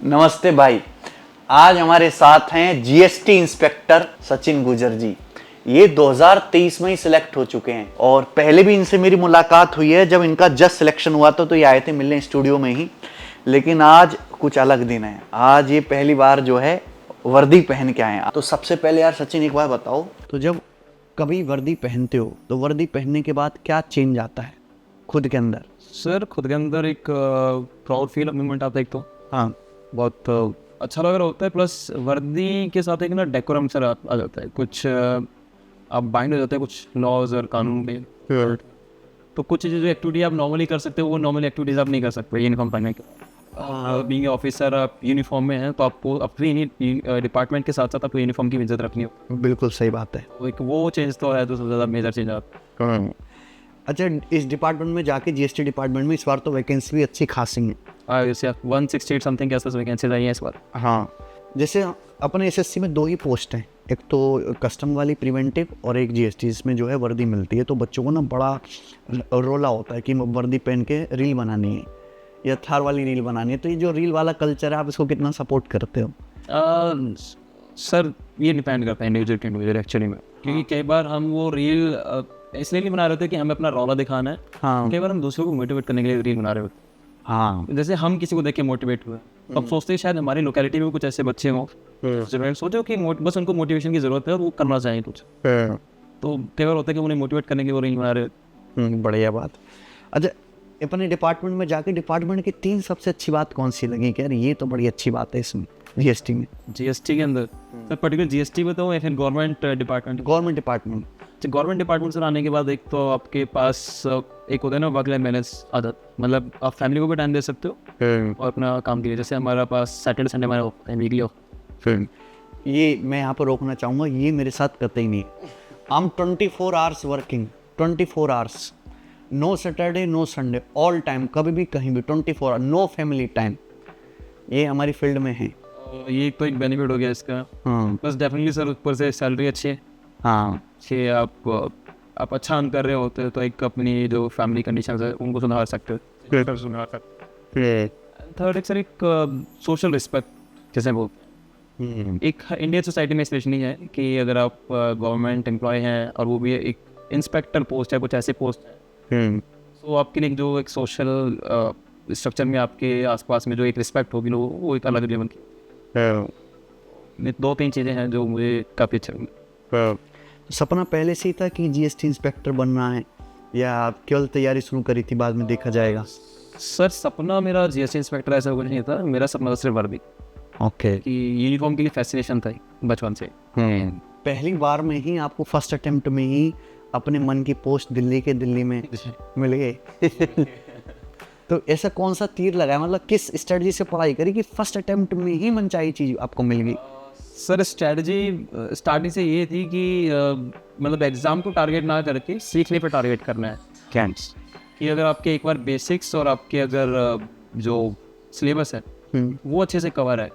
नमस्ते भाई। आज हमारे साथ हैं जीएसटी इंस्पेक्टर सचिन गुजर जी। ये 2023 में ही सिलेक्ट हो चुके हैं और पहले भी इनसे मेरी मुलाकात हुई है। जब इनका जस्ट सिलेक्शन हुआ था तो ये आए थे मिलने स्टूडियो में ही, लेकिन आज कुछ अलग दिन है। आज ये पहली बार जो है वर्दी पहन के आए हैं। तो सबसे पहले यार सचिन एक बार बताओ, तो जब कभी वर्दी पहनते हो तो वर्दी पहनने के बाद क्या चेंज आता है खुद के अंदर? सर खुद के अंदर एक प्राउड फील मूवमेंट आता है। एक तो हाँ, बहुत अच्छा लग रहा होता है, प्लस वर्दी के साथ एक ना डेकोरम सर आ जाता है। कुछ आप बाइंड हो जाते हैं कुछ लॉज और कानून में। तो कुछ चीज़ें जो एक्टिविटी आप नॉर्मली कर सकते हो वो नॉर्मली एक्टिविटीज़ आप नहीं कर सकते यूनिफॉर्म पहनने के। बीइंग ऑफिसर आप यूनिफॉर्म में हैं तो आपको अपनी डिपार्टमेंट के साथ साथ आपको यूनिफॉर्म की इज्जत रखनी हो। बिल्कुल सही बात है। तो एक वो चेंज तो है, तो सबसे ज़्यादा मेजर चेंज आता है। अच्छा, इस डिपार्टमेंट में जाके जीएसटी डिपार्टमेंट में इस बार तो वैकेंसी भी अच्छी खासी है। जैसे 168 समथिंग के आसपास वैकेंसी आई है इस बार। हाँ, जैसे अपने एसएससी में 2 ही पोस्ट हैं, एक तो कस्टम वाली प्रिवेंटिव और एक जीएसटी, इसमें जो है वर्दी मिलती है। तो बच्चों को ना बड़ा रोला होता है कि वर्दी पहन के रील बनानी है या थार वाली रील बनानी है। तो ये जो रील वाला कल्चर है, आप इसको कितना सपोर्ट करते हो? सर ये डिपेंड करता है इंडिविजुअल के इंडिविजुअल एक्चुअली में, क्योंकि कई बार हम वो रील इसलिए नहीं बना रहे होते कि हमें अपना रौला दिखाना है। हाँ, कई बार हम दूसरों को मोटिवेट करने के लिए रील बना रहे होते हाँ, हैं। जैसे हम किसी को देख के मोटिवेट हुए तो अब सोचते हैं शायद हमारी लोकेलिटी में कुछ ऐसे बच्चे हों जो सोचो कि बस उनको मोटिवेशन की जरूरत है और वो करना चाहिए कुछ। तो कई बार होता है कि उन्हें मोटिवेट करने के लिए वो रील बना रहे होते। बढ़िया बात। अच्छा, अपने डिपार्टमेंट में जाके डिपार्टमेंट की 3 सबसे अच्छी बात कौन सी लगी कि यार ये तो बड़ी अच्छी बात है इसमें जीएसटी में? जीएसटी के अंदर सर पर्टिकुलर जीएसटी में तो या फिर government department? Government department. Government department से आने के बाद एक तो आपके पास एक होता है ना वर्क लाइफ बैलेंस आदत, मतलब आप फैमिली को भी टाइम दे सकते हो और अपना काम के लिए। जैसे हमारा पास सैटरडे संडे हमारा होता है वीकली ऑफ। ये मैं यहाँ पर रोकना चाहूँगा, ये मेरे साथ करते ही नहीं। हम 24 hours working, 24 hours, no Saturday no Sunday, all time, कभी भी कहीं भी 24 आवर, नो फैमिली टाइम। ये हमारी फील्ड में है। ये तो एक बेनिफिट हो गया इसका। हाँ, बस डेफिनेटली सर ऊपर से सैलरी अच्छी है। हाँ, कि आप अच्छा अर्न कर रहे होते हो तो एक अपनी जो फैमिली कंडीशन है उनको सुधार सकते हो। थर्ड एक सर एक सोशल रिस्पेक्ट जैसे बोलते हैं एक इंडियन सोसाइटी में स्पेशली है कि अगर आप गवर्नमेंट एम्प्लॉय हैं और वो भी एक इंस्पेक्टर पोस्ट है, कुछ ऐसे पोस्ट है, तो आपके लिए जो एक सोशल स्ट्रक्चर में आपके आसपास में जो एक रिस्पेक्ट होगी वो एक अलग लेवल की। 2-3 चीज़ें हैं जो मुझे काफ़ी अच्छे लगी। सपना पहले से ही था कि जीएसटी इंस्पेक्टर बनना है या आप केवल तैयारी शुरू करी थी बाद में देखा जाएगा? सर सपना मेरा जीएसटी इंस्पेक्टर ऐसा कुछ नहीं था, मेरा सपना था सिर्फ वर्दी। ओके। कि यूनिफॉर्म के लिए फैसिनेशन था बचपन से। पहली बार में ही आपको फर्स्ट अटेम्प्ट में ही अपने मन की पोस्ट दिल्ली में मिल गई? तो ऐसा कौन सा तीर लगाया, मतलब किस स्ट्रेटजी से पढ़ाई करी कि फर्स्ट अटेम्प्ट में ही मनचाही चीज आपको मिल गई? सर स्ट्रैटेजी स्टार्टिंग से ये थी कि मतलब एग्ज़ाम को टारगेट ना करके सीखने पे टारगेट करना है। कैंप्स कि अगर आपके एक बार बेसिक्स और आपके अगर जो सिलेबस है वो अच्छे से कवर है,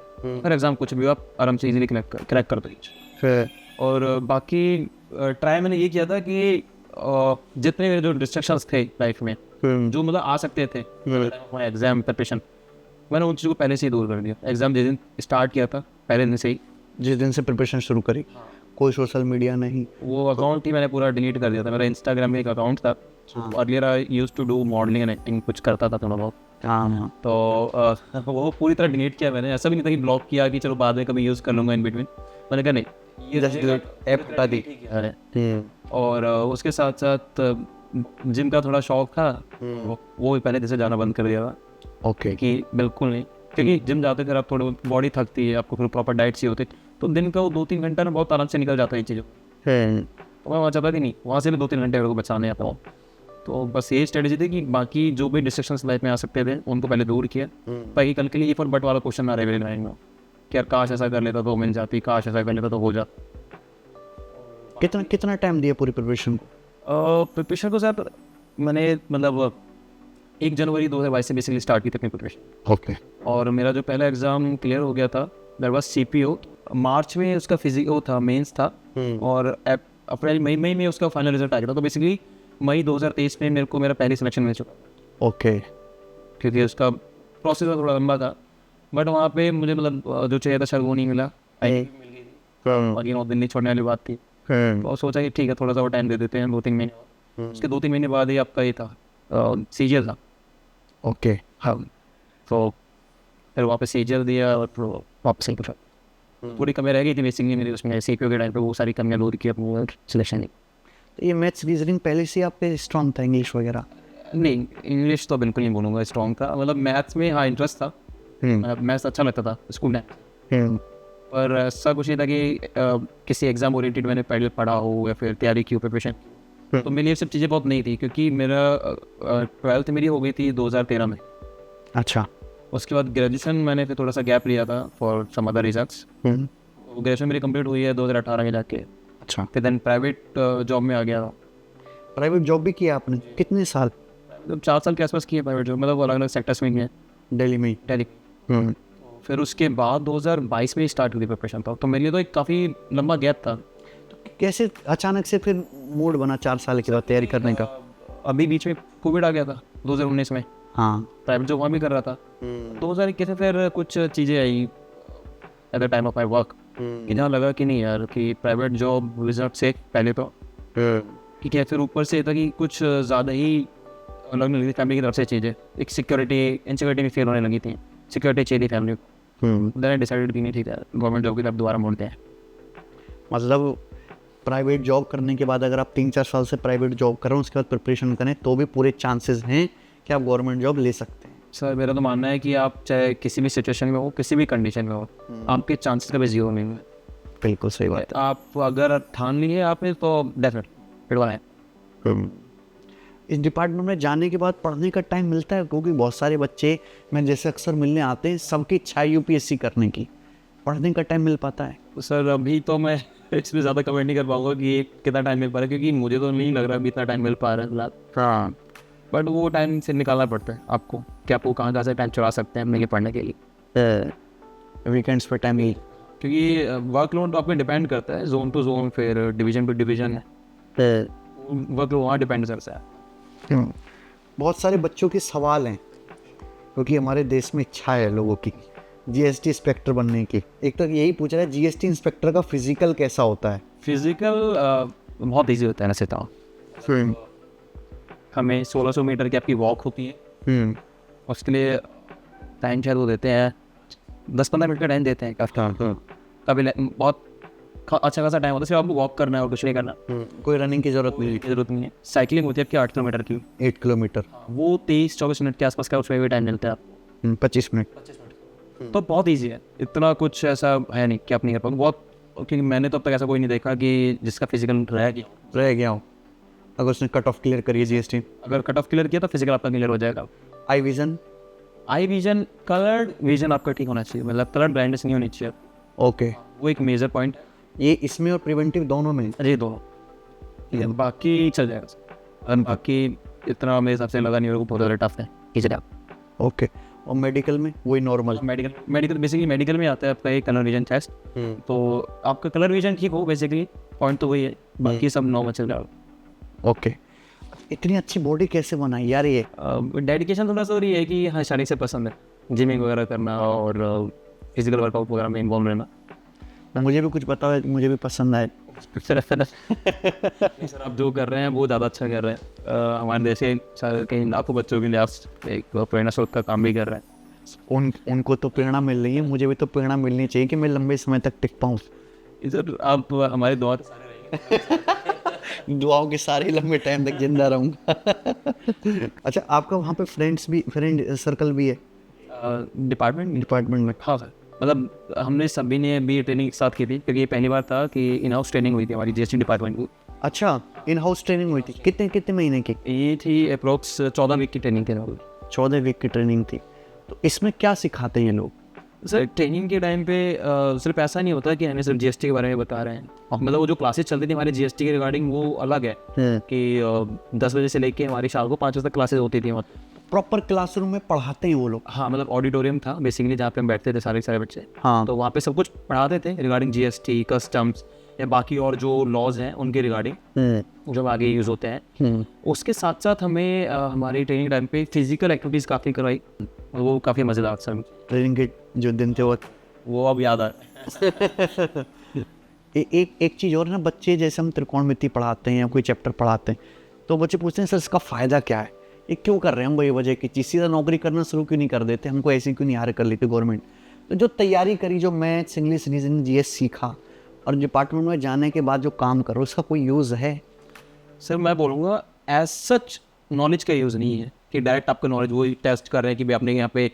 हर एग्ज़ाम कुछ भी आप आराम से इजीली क्रैक कर दीजिए। और बाकी ट्राई मैंने ये किया था कि जितने जो डिस्ट्रक्शंस थे लाइफ में जो मतलब आ सकते थे एग्ज़ाम प्रिपरेशन, मैंने उन चीज़ों को पहले से ही दूर कर दिया। एग्ज़ाम जिस दिन स्टार्ट किया था पहले दिन से ही, जिस दिन से प्रिपरेशन शुरू करी, कोई सोशल मीडिया नहीं? वो अकाउंट ही मैंने पूरा डिलीट कर दिया था। मेरा इंस्टाग्राम में एक अकाउंट था, earlier I used to do modelling and acting, कुछ करता था थोड़ा बहुत। हाँ, तो वो पूरी तरह डिलीट किया मैंने। ऐसा भी नहीं था कि ब्लॉक किया कि चलो बाद में कभी यूज़ कर लूँगा इन बिटवीन। मैंने कहा नहीं, ये ऐप हटा दी। और उसके साथ साथ जिम का थोड़ा शौक था, वो भी पहले जैसे जाना बंद कर दिया था। ओके। कि बिल्कुल नहीं, क्योंकि जिम जाते थे आप थोड़ी बॉडी थकती है, आपको फिर प्रॉपर डाइट चाहिए होती, तो दिन का वो 2-3 घंटा ना बहुत आराम से निकल जाता है इन चीज़ों। तो मैं वहाँ चाहता थी नहीं, वहाँ से भी 2-3 घंटे को बचाने आता हूँ। तो बस ये स्ट्रेटेजी थी कि बाकी जो भी डिस्ट्रक्शंस लाइफ में आ सकते थे उनको पहले दूर किया, ताकि कल के लिए इफ और बट वाला क्वेश्चन ना रहे मेरे माइंड में कि यार काश ऐसा कर लेता तो मिल जाती, काश ऐसा कर लेता तो हो जाता। कितना टाइम दिया पूरी प्रिपरेशन को? प्रिपरेशन को सर मैंने मतलब 1 जनवरी 2022 से बेसिकली स्टार्ट की थी अपनी प्रिपरेशन। ओके। और मेरा जो पहला एग्ज़ाम क्लियर हो गया था दैट वाज सीपीओ। मार्च में उसका फिजिको था, मेंस था, और अप्रैल मई में उसका फाइनल रिजल्ट आ गया था। तो बेसिकली मई 2023 में मेरे को मेरा पहली सिलेक्शन मिल चुका। ओके। क्योंकि उसका प्रोसेस थोड़ा लंबा था। बट वहाँ पे मुझे मतलब जो चाहिए था शायद वो नहीं मिला। और ये 9 दिन नहीं छोड़ने वाली बात थी, और सोचा कि ठीक है थोड़ा सा और टाइम दे देते हैं 2-3 महीने। उसके 2-3 महीने बाद ही आपका ये था सीजर था। ओके। हाँ, तो फिर वापस सीजर दिया और फिर वापस ही पूछा पूरी कमी रह गई थी बेसिकली मेरी उसमें सीपीयू के टाइम पे, वो सारी कमियाँ दूर की अपनी सिलेक्शन। तो ये मैथ्स रीजनिंग पहले से आपके स्ट्रांग था, इंग्लिश वगैरह? नहीं, इंग्लिश तो बिल्कुल नहीं बोलूँगा स्ट्रॉन्ग था, मतलब मैथ्स में हाँ इंटरेस्ट था, मैथ्स अच्छा लगता था स्कूल में, पर ऐसा कुछ नहीं था कि किसी एग्जाम ओरिएंटेड मैंने पहले पढ़ा हो या फिर तैयारी की हो, प्रिपरेशन। तो मेरे लिए ये सब चीज़ें बहुत नहीं थी, क्योंकि मेरा 12th मेरी हो गई थी 2013 में। अच्छा। उसके बाद ग्रेजुएशन मैंने फिर थोड़ा सा गैप लिया था for some other reasons. Graduation मेरी कंप्लीट हुई है 2018 में जाके। अच्छा। फिर देन प्राइवेट जॉब में आ गया था। प्राइवेट जॉब भी किया आपने? कितने साल? 4 साल के आसपास किए प्राइवेट जॉब, मतलब अलग अलग सेक्टर्स में किए दिल्ली में? दिल्ली। फिर उसके बाद 2022 में स्टार्ट हुई प्रिपरेशन था, तो मेरे लिए तो एक काफ़ी लंबा गैप था। कैसे अचानक से फिर मूड बना 4 साल के बाद तैयारी करने का? अभी बीच में कोविड आ गया था 2019 में। हाँ। प्राइवेट जॉब वहाँ भी कर रहा था। 2021 में फिर कुछ चीज़ें I at the time of my work, इतना लगा कि नहीं यार कि प्राइवेट जॉब रिजल्ट से पहले तो ठीक है, फिर ऊपर से था कि कुछ ज़्यादा ही लगने लगी फैमिली की तरफ से चीज़ें, एक इनसिक्योरिटी में फील होने लगी थी, सिक्योरिटी चाहिए थी फैमिली को। देन आई डिसाइडेड कि नहीं ठीक है गवर्नमेंट जॉब की तरफ दोबारा मोड़ते हैं। मतलब प्राइवेट जॉब करने के बाद अगर आप 3-4 साल से प्राइवेट जॉब करें उसके बाद प्रिपरेशन करें तो भी पूरे चांसेस हैं कि आप गवर्नमेंट जॉब ले सकते हैं। सर मेरा तो मानना है कि आप चाहे किसी भी सिचुएशन में हो, किसी भी कंडीशन में हो, आपके चांसेस कभी जीरो नहीं है। बिल्कुल सही बात आप अगर ठान लिए आपने तो डेफिनेट फिटवा है। इस डिपार्टमेंट में जाने के बाद पढ़ने का टाइम मिलता है? क्योंकि बहुत सारे बच्चे मैं जैसे अक्सर मिलने आते हैं, सबकी इच्छा है यूपीएससी करने की, पढ़ने का टाइम मिल पाता है? सर अभी तो मैं इसमें ज़्यादा कमेंट नहीं कर पाऊंगा कि कितना टाइम मिल पा रहा है, क्योंकि मुझे तो नहीं लग रहा अभी इतना टाइम मिल पा रहा है फिलहाल। हाँ। बट वो टाइम से निकालना पड़ता है आपको कि आपको कहाँ से टाइम चुरा सकते हैं अपने लिए पढ़ने के लिए। वीकेंड्स पर टाइम ही, क्योंकि वर्कलोड आप पे डिपेंड करता है, जोन टू जोन, फिर डिवीजन टू डिवीजन, वर्कलोड वहाँ डिपेंड करता है। बहुत सारे बच्चों के सवाल हैं क्योंकि हमारे देश में इच्छा है लोगों की जीएसटी इंस्पेक्टर बनने की। एक तो यही पूछ रहा है जीएसटी इंस्पेक्टर का फिजिकल कैसा होता है? फिजिकल बहुत ईजी होता है वैसे तो। हमें 1600 मीटर की आपकी वॉक होती है, उसके लिए टाइम शायद वो देते हैं 10-15 मिनट का टाइम देते हैं काफ़ी। कभी बहुत अच्छा खासा टाइम होता है, सिर्फ आपको वॉक करना है और कुछ नहीं करना। कोई रनिंग की जरूरत नहीं है। साइकिलिंग होती है आपकी 8 किलोमीटर की, 8 किलोमीटर, वो 23-24 मिनट के आसपास का उसमें भी टाइम मिलता है आपको। 25 मिनट। तो बहुत ईजी है, इतना कुछ ऐसा है नहीं कि आप नहीं कर पाओगे बहुत, क्योंकि मैंने तो अब तक ऐसा कोई नहीं देखा कि जिसका फिजिकल रह गया हो। अगर उसने कट ऑफ क्लियर करी है जीएसटी, अगर कट ऑफ क्लियर किया तो फिजिकल आपका क्लियर हो जाएगा। आई विजन, कलर विजन आपका ठीक होना चाहिए, मतलब कलर ब्लाइंडनेस नहीं होनी चाहिए। ओके, वो एक मेजर पॉइंट, ये इसमें और प्रिवेंटिव दोनों में? अरे दोनों, बाकी चल जाएगा। और बाकी इतना मेरे हिसाब से लगा नहीं, बहुत ज़्यादा टफ है खींच आप। ओके, और मेडिकल में वही नॉर्मल? मेडिकल बेसिकली मेडिकल में आता है आपका एक कलर विजन टेस्ट, तो आपका कलर विजन ठीक हो बेसिकली, पॉइंट तो वही है, बाकी सब नॉर्मल चल रहा है। ओके, इतनी अच्छी बॉडी कैसे बनाई यार? ये डेडिकेशन थोड़ा सा रही है कि हाँ शारीरिक से पसंद है, जिमिंग वगैरह करना और फिजिकल वर्कआउट वगैरह में इन्वॉल्व रहना। मुझे भी कुछ पता है, मुझे भी पसंद आए। सर आप जो कर रहे हैं वो ज़्यादा अच्छा कर रहे हैं, हमारे देश के कई लाखों बच्चों के लिए आप एक प्रेरणा स्रोत का काम भी कर रहे हैं। उनको तो प्रेरणा मिल रही है, मुझे भी तो प्रेरणा मिलनी चाहिए कि मैं लंबे समय तक टिक पाऊँ। सर आप हमारे दुआ तो सारे रहेंगे। दुआओं के सारे लंबे टाइम तक जिंदा रहूँगा। अच्छा, आपका वहाँ पे फ्रेंड सर्कल भी है डिपार्टमेंट में? हाँ सर, मतलब हमने सभी ने भी ट्रेनिंग एक साथ की थी, क्योंकि ये पहली बार था कि इन हाउस ट्रेनिंग हुई थी हमारी जीएसटी डिपार्टमेंट की। अच्छा, इन हाउस ट्रेनिंग हुई थी? कितने महीने की? ये थी अप्रोक्स 14 वीक की ट्रेनिंग थी। 14 वीक की ट्रेनिंग थी। तो इसमें क्या सिखाते हैं ये लोग? सर ट्रेनिंग के टाइम पे सिर्फ ऐसा नहीं होता कि हमें सिर्फ जीएसटी के बारे में बता रहे हैं, मतलब वो जो क्लासेस चलती थी हमारे जीएसटी के रिगार्डिंग वो अलग है कि 10 बजे से लेके हमारी शाम को 5 बजे तक क्लासेस होती थी। प्रॉपर क्लासरूम में पढ़ाते हैं वो लोग? हाँ, मतलब ऑडिटोरियम था बेसिकली जहाँ पे हम बैठते थे सारे बच्चे। हाँ, तो वहाँ पे सब कुछ पढ़ाते थे रिगार्डिंग जीएसटी, कस्टम्स या बाकी और जो लॉज हैं उनके रिगार्डिंग जो आगे यूज़ होते हैं। उसके साथ साथ हमें हमारी ट्रेनिंग टाइम पे फिजिकल एक्टिविटीज़ काफ़ी करवाई, वो काफ़ी मज़ेदार सर। ट्रेनिंग के जो दिन थे वो अब याद आ रहा है। एक चीज़ और है ना, बच्चे जैसे हम त्रिकोणमिति पढ़ाते हैं या कोई चैप्टर पढ़ाते हैं तो बच्चे पूछते हैं सर इसका फ़ायदा क्या है, ये क्यों कर रहे हैं हम, वही वजह की चीज़, सीधा नौकरी करना शुरू क्यों नहीं कर देते, हमको ऐसे क्यों नहीं हायर कर लेते गवर्नमेंट। तो जो तैयारी करी, जो मैथ्स इंग्लिश रीजनिंग जीएस सीखा और डिपार्टमेंट में जाने के बाद जो काम करो, उसका कोई यूज़ है? सर मैं बोलूँगा एज सच नॉलेज का यूज़ नहीं है कि डायरेक्ट आपका नॉलेज वही टेस्ट कर रहे हैं कि भाई आपने यहाँ पे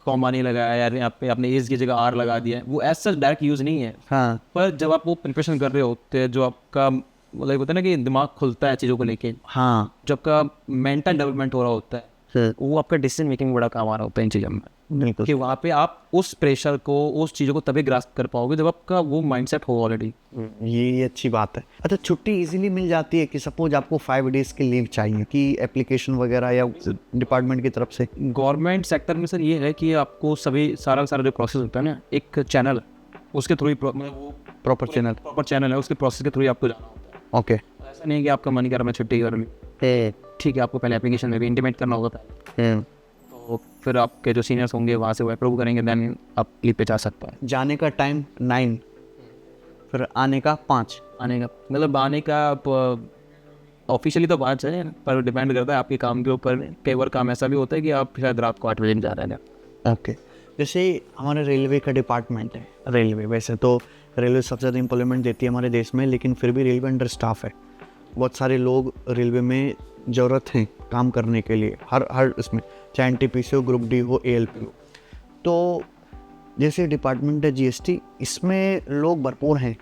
कॉमा नहीं लगाया या यहाँ पे आपने इस की जगह आर लगा दिया है, वो एज सच डायरेक्ट यूज़ नहीं है। हाँ। पर जब आप वो प्रिपरेशन कर रहे होते हैं, जो आपका मतलब होता है ना कि दिमाग खुलता है चीज़ों को लेके, हाँ जब का मेंटल डेवलपमेंट हो रहा होता है, वो आपका डिसीजन मेकिंग बड़ा काम आ रहा होता है इन चीज़ों में, बिल्कुल कि वहाँ पे आप उस प्रेशर को, उस चीज़ों को तभी ग्रास्प कर पाओगे जब आपका वो माइंडसेट हो ऑलरेडी। ये अच्छी बात है। अच्छा, छुट्टी इजीली मिल जाती है कि सपोज आपको 5 डेज़ की लीव चाहिए कि एप्लीकेशन वगैरह या डिपार्टमेंट की तरफ से? गवर्नमेंट सेक्टर में सर ये है कि आपको सारा जो प्रोसेस होता है ना, एक चैनल उसके थ्रू ही मतलब वो प्रॉपर चैनल है, उसके प्रोसेस के थ्रू ही आपको जाना होता है। ओके। ऐसा नहीं है कि आपका मन कर मैं छुट्टी कर ली, ठीक है, आपको पहले एप्लीकेशन में भी इंटीमेट करना होता है, तो फिर आपके जो सीनियर्स होंगे वहाँ से वो अप्रूव करेंगे, देन आप लीव पे जा सकते हैं। जाने का टाइम 9, फिर आने का 5। आने का मतलब आने का आप ऑफिशियली तो 5 है, पर डिपेंड करता है आपके काम के ऊपर। कई बार काम ऐसा भी होता है कि आप शायद रात को 8 बजे जा रहे हैं। ओके। जैसे हमारे रेलवे का डिपार्टमेंट है, रेलवे वैसे तो रेलवे सबसे ज़्यादा एम्प्लॉयमेंट देती है हमारे देश में, लेकिन फिर भी रेलवे अंडर स्टाफ है। बहुत सारे लोग रेलवे में ज़रूरत हैं काम करने के लिए, हर इसमें, चाहे एनटीपीसी हो, ग्रुप डी हो, एएलपी हो। तो जैसे डिपार्टमेंट है जीएसटी, इसमें लोग भरपूर हैं।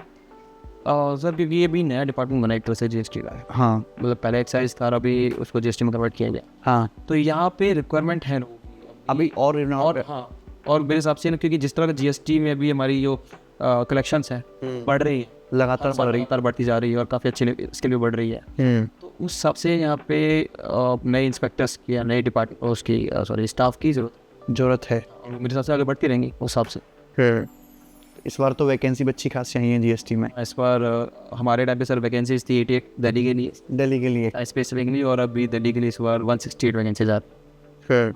सर क्योंकि ये भी नया डिपार्टमेंट बना एक तरह से जीएसटी का है। हाँ, मतलब पहले एक्साइज था, अभी उसको जीएसटी में कन्वर्ट किया गया। हाँ, तो यहाँ पे रिक्वायरमेंट है लोगों की अभी और हाँ, और मेरे हिसाब से ना, क्योंकि जिस तरह का जीएसटी में भी हमारी जो कलेक्शंस है बढ़ रही है, लगातार बढ़ती जा रही है और काफ़ी अच्छी इसके लिए बढ़ रही है। तो उस हिसाब से यहाँ पे नए इंस्पेक्टर्स की या नए डिपार्टमेंट उसकी स्टाफ की ज़रूरत है। और मेरे हिसाब से आगे बढ़ती रहेंगी उस हिसाब से। इस बार तो वैकेंसी अच्छी खासी आई है जीएसटी में। इस बार हमारे टाइम पे सर वैकेंसीज थी 88 दिल्ली के लिए स्पेसिफिकली, और अभी दिल्ली के लिए इस बार 168 वैकेंसीज आ रही।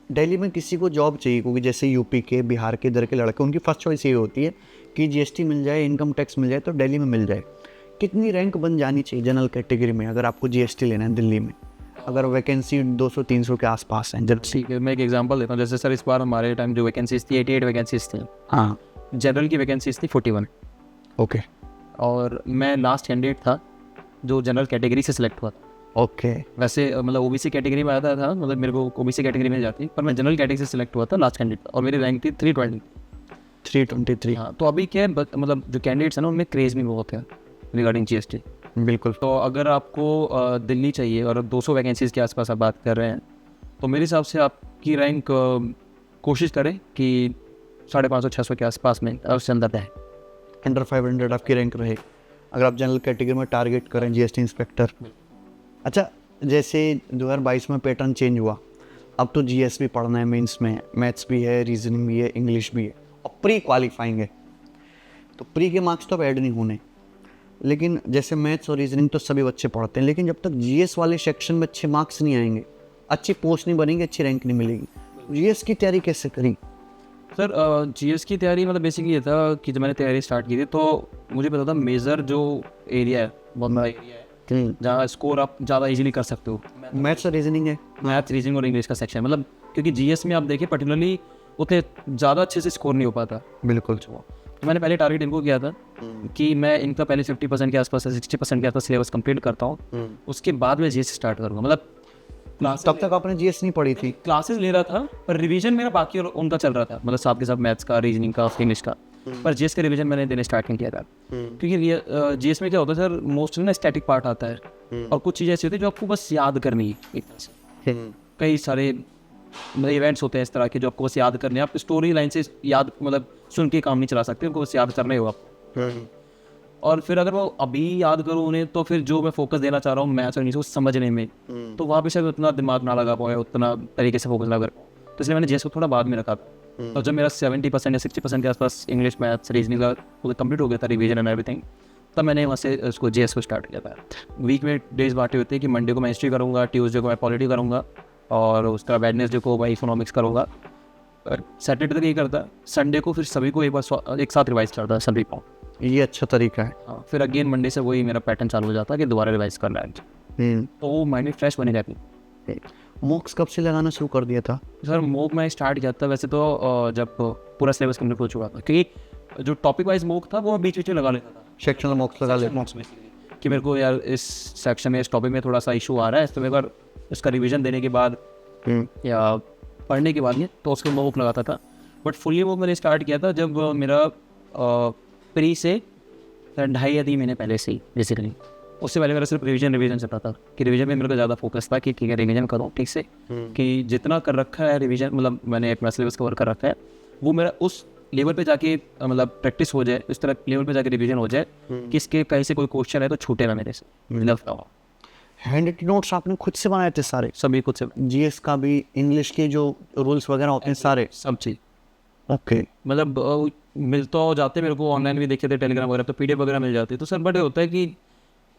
दिल्ली में किसी को जॉब चाहिए, क्योंकि जैसे यूपी के, बिहार के, इधर के लड़के, उनकी फर्स्ट चॉइस ये होती है कि जीएसटी मिल जाए, इनकम टैक्स मिल जाए तो दिल्ली में मिल जाए। कितनी रैंक बन जानी चाहिए जनरल कैटेगरी में अगर आपको जीएसटी लेना है दिल्ली में, अगर वैकेंसी 200-300 के आसपास है? जब ठीक है, मैं एक एग्जांपल देता हूँ। जैसे सर इस बार हमारे टाइम जो वैकेंसीज थी 88 वैकेंसीज थी। हाँ, जनरल की वैकेंसीज थी 41। ओके। और मैं लास्ट कैंडिडेट था जो जनरल कैटेगरी से सिलेक्ट हुआ था। ओके। वैसे मतलब ओबीसी कैटेगरी में आता था, मतलब मेरे को ओबीसी कैटेगरी में जाती, पर मैं जनरल कैटेगरी से सिलेक्ट हुआ था, लास्ट कैंडिडेट, और मेरी रैंक थी 323। हाँ, तो अभी क्या है, मतलब जो कैंडिडेट्स हैं ना उनमें क्रेज़ भी बहुत है रिगार्डिंग जीएसटी। बिल्कुल। तो अगर आपको दिल्ली चाहिए और 200 वैकेंसीज़ के आसपास आप बात कर रहे हैं, तो मेरे हिसाब से आपकी रैंक कोशिश करें कि 550-600 के आसपास में उससे अंदर रहे। अंडर 500 आपकी रैंक रहे अगर आप जनरल कैटेगरी में टारगेट करें जीएसटी इंस्पेक्टर। अच्छा, जैसे 2022 में पैटर्न चेंज हुआ, अब तो जीएस भी पढ़ना है, मेंस में मैथ्स भी है, रीजनिंग भी है, इंग्लिश भी है, और प्री क्वालिफाइंग है। तो प्री के मार्क्स तो अब ऐड नहीं होने, लेकिन जैसे मैथ्स और रीजनिंग तो सभी बच्चे पढ़ते हैं, लेकिन जब तक जीएस वाले सेक्शन में अच्छे मार्क्स नहीं आएंगे, अच्छी पोस्ट नहीं बनेगी, अच्छी रैंक नहीं मिलेगी। जीएस की तैयारी कैसे करी? सर जीएस की तैयारी मतलब बेसिकली ये था कि जब मैंने तैयारी स्टार्ट की थी तो मुझे पता था मेजर जो एरिया है, बहुत बड़ा एरिया है जहाँ स्कोर आप ज़्यादा इजीली कर सकते हो, मैथ्स और रीजनिंग है। मैथ्स, रीजनिंग और इंग्लिश का सेक्शन, मतलब क्योंकि जीएस में आप देखिए पर्टिकुलरली उतने ज़्यादा अच्छे से स्कोर नहीं हो पाता। बिल्कुल। तो मैंने पहले टारगेट इनको किया था कि मैं इनका पहले 50% के आसपास, 60% के आसपास सिलेबस कंप्लीट करता हूँ, उसके बाद मैं जीएस स्टार्ट करूँगा। मतलब तब तक आपने जीएस नहीं पढ़ी थी? क्लासेस ले रहा था पर रिवीजन मेरा बाकी और उनका चल रहा था, मतलब साथ के साथ मैथ्स का, रीजनिंग का, इंग्लिश का, पर जीएस का रिवीजन मैंने देने स्टार्ट नहीं किया था। क्योंकि जीएस में क्या होता है सर, मोस्टली ना स्टैटिक पार्ट आता है और कुछ चीज़ें ऐसी होती है जो आपको बस याद करनी है एक तरह से। कई सारे इवेंट्स होते हैं इस तरह के जो आपको बस याद करने हैं, आप स्टोरी लाइन से याद मतलब सुन के काम नहीं चला सकते, उनको बस याद करने हो आप। और फिर अगर वो अभी याद करूँ उन्हें तो फिर जो मैं फोकस देना चाह रहा हूँ मैथ्स और इंग्लिश को समझने में, तो वहाँ पे शायद उतना दिमाग ना लगा पाए, उतना तरीके से फोकस ना कर पाऊँ, तो इसलिए मैंने जीएस को थोड़ा बाद में रखा था। और जब मेरा 70% या 60% के आसपास इंग्लिश, मैथ्स, रीजनिंग का कंप्लीट हो गया था, रिवीजन एंड एवरीथिंग, तब मैंने वहाँ से उसको जीएस को स्टार्ट किया था। वीक में डेज बांटे होते हैं कि मंडे को मैं हिस्ट्री करूँगा, ट्यूसडे को मैं पॉलिटी करूँगा, और उसका वेडनेसडे को मैं इकोनॉमिक्स करूँगा, सैटरडे तक ये करता, संडे को फिर सभी को एक बार एक साथ रिवाइज करता है सभी को। ये अच्छा तरीका है। हाँ, फिर अगेन मंडे से वही मेरा पैटर्न चालू हो जाता है कि दोबारा रिवाइज करना है, तो वो माइंड में फ्रेश बने रहती है। मॉक्स कब से लगाना शुरू कर दिया था? सर मॉक मैं स्टार्ट किया था वैसे तो जब पूरा सिलेबस कंप्लीट हो चुका था, क्योंकि जो टॉपिक वाइज मॉक था वो बीच बीच में लगा लेता था, सेक्शनल मॉक्स लगा ले। मॉक्स में, कि मेरे को यार इस सेक्शन में इस टॉपिक में थोड़ा सा इशू आ रहा है, तो एक बार इसका रिवीजन देने के बाद या पढ़ने के बाद तो उसको मॉक लगाता था। बट फुली मॉक मैंने स्टार्ट किया था जब मेरा प्री से 2.5 या 3 महीने पहले से ही बेसिकली। उससे पहले मेरा सिर्फ रिवीजन चलता था, कि रिवीजन में मेरे को ज़्यादा फोकस था कि ठीक है रिवीजन करूँ ठीक से, कि जितना कर रखा है रिवीजन, मतलब मैंने अपना सिलेबस कवर कर रखा है, वो मेरा उस लेवल पे जाके मतलब प्रैक्टिस हो जाए, इस तरह लेवल पे जाके रिवीजन हो जाए कि इसके कहीं से कोई क्वेश्चन है तो छूटे ना मेरे से। हैंड रिटन नोट्स आपने खुद से बनाए थे सारे? सभी खुद से, जीएस का भी, इंग्लिश के जो रूल्स वगैरह होते हैं सारे? सब चीज़। ओके। मतलब मिल तो जाते मेरे को, ऑनलाइन भी देखे थे टेलीग्राम वगैरह, तो पीडीएफ वगैरह मिल जाती है। तो सर बट होता है कि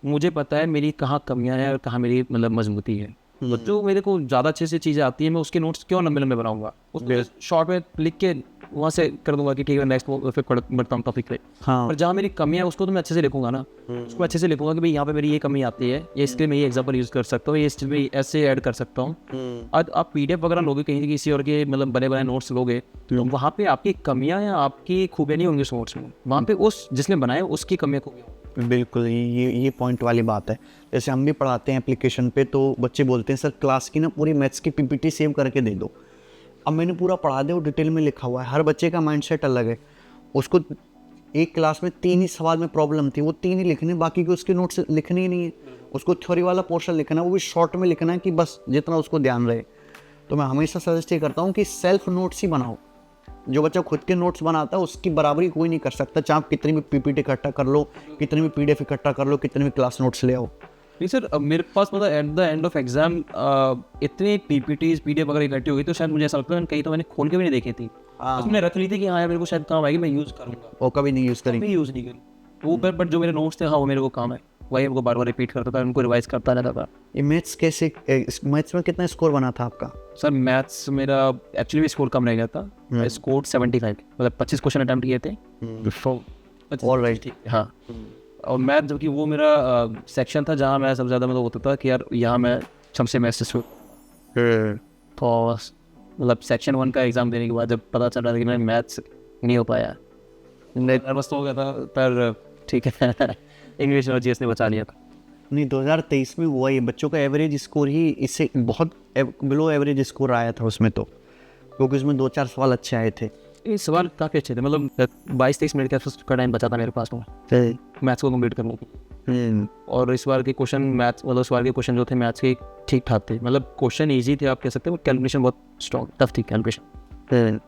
मुझे पता है मेरी कहाँ कमियां हैं और कहाँ मेरी मतलब मजबूती है। तो जो मेरे को ज़्यादा अच्छे से चीज़ें आती हैं, मैं उसके नोट्स क्यों लंबे लंबे बनाऊंगा, उसको शॉर्ट में लिख के वहाँ से कर दूंगा कि ठीक है नेक्स्ट फिर बढ़ता हूँ टॉपिक पे। हाँ। पर जहाँ मेरी कमियां है उसको तो मैं अच्छे से लिखूंगा ना, उसको अच्छे से लिखूंगा कि भाई यहाँ पे मेरी ये कमी आती है, ये इसके मैं ये एग्जाम्पल यूज़ कर सकता हूँ, ये इसके में ऐसे ऐड कर सकता हूँ। आज आप पीडीएफ वगैरह लोगे कहीं किसी और के मतलब बने बनाए नोट्स लोगे, तो वहाँ पे आपकी कमियाँ या आपकी खूबियाँ नहीं होंगी उस नोट्स में, वहाँ पे उस जिसने बनाया उसकी कमियाँ खूबियाँ। बिल्कुल, ये पॉइंट वाली बात है। जैसे हम भी पढ़ाते हैं एप्लीकेशन पे, तो बच्चे बोलते हैं सर क्लास की ना पूरी मैथ्स की पीपीटी सेव करके दे दो। अब मैंने पूरा पढ़ा दिया, वो डिटेल में लिखा हुआ है। हर बच्चे का माइंडसेट अलग है। उसको एक क्लास में 3 ही सवाल में प्रॉब्लम थी, वो 3 ही लिखने, बाकी के उसके नोट्स लिखने ही नहीं है। उसको थ्योरी वाला पोर्शन लिखना है, वो भी शॉर्ट में लिखना है कि बस जितना उसको ध्यान रहे। तो मैं हमेशा सजेस्ट ये करता हूँ कि सेल्फ नोट्स ही बनाओ। जो बच्चा खुद के नोट्स बनाता है उसकी बराबरी कोई नहीं कर सकता, चाहे आप कितनी भी पीपीटी इकट्ठा कर लो, कितनी भी पीडीएफ इकट्ठा कर लो, कितने भी क्लास नोट्स ले आओ। नहीं सर, मेरे पास मतलब at the end of exam इतने पीपीटीज पीडीएफ वगैरह इकट्ठी हो गई, तो शायद मुझे ऐसा लगता है कहीं तो मैंने खोल के भी नहीं देखी थी, बस मैंने रख ली थी कि हाँ यार मेरे को शायद काम आएगी, मैं यूज़ करूँगा, वो कभी नहीं यूज़ करेंगे, यूज़ नहीं करी वो। बट जो मेरे नोट्स थे हाँ वो मेरे को काम है, वही हमको बार बार रिपीट करता था, उनको रिवाइज करता रहता था। ये मैथ्स कैसे, मैथ्स में कितना स्कोर बना था आपका? सर मैथ्स मेरा एक्चुअली स्कोर कम रह गया था, मैं स्कोर 75, मतलब 25 क्वेश्चन अटैम्प्ट किए थे। ऑलराइट। हाँ, और मैथ जबकि वो मेरा सेक्शन था जहाँ मैं सबसे ज़्यादा मतलब होता था कि यार यहाँ मैं सबसे मैथ्स से तो मतलब सेक्शन 1 का एग्ज़ाम देने के बाद जब पता चल रहा था कि मैं मैथ्स नहीं हो पाया, नर्वस तो हो गया था, पर ठीक है इंग्लिश और जीएस ने बचा लिया था। नहीं, 2023 में हुआ ये, बच्चों का एवरेज स्कोर ही इससे बहुत बिलो एवरेज स्कोर आया था उसमें, तो क्योंकि उसमें 2-4 सवाल अच्छे आए थे। ये सवाल काफ़ी अच्छे थे, मतलब 22-23 मिनट का टाइम बचा था मेरे पास में मैथ्स को कंप्लीट करने की। और इस बार के क्वेश्चन मैथ्स, मतलब इस बार के क्वेश्चन जो थे मैथ्स के ठीक ठाक थे, मतलब क्वेश्चन इजी थे आप कह सकते हो, कैलकुलेशन बहुत स्ट्रॉन्ग टफ थी कैलकुलेशन।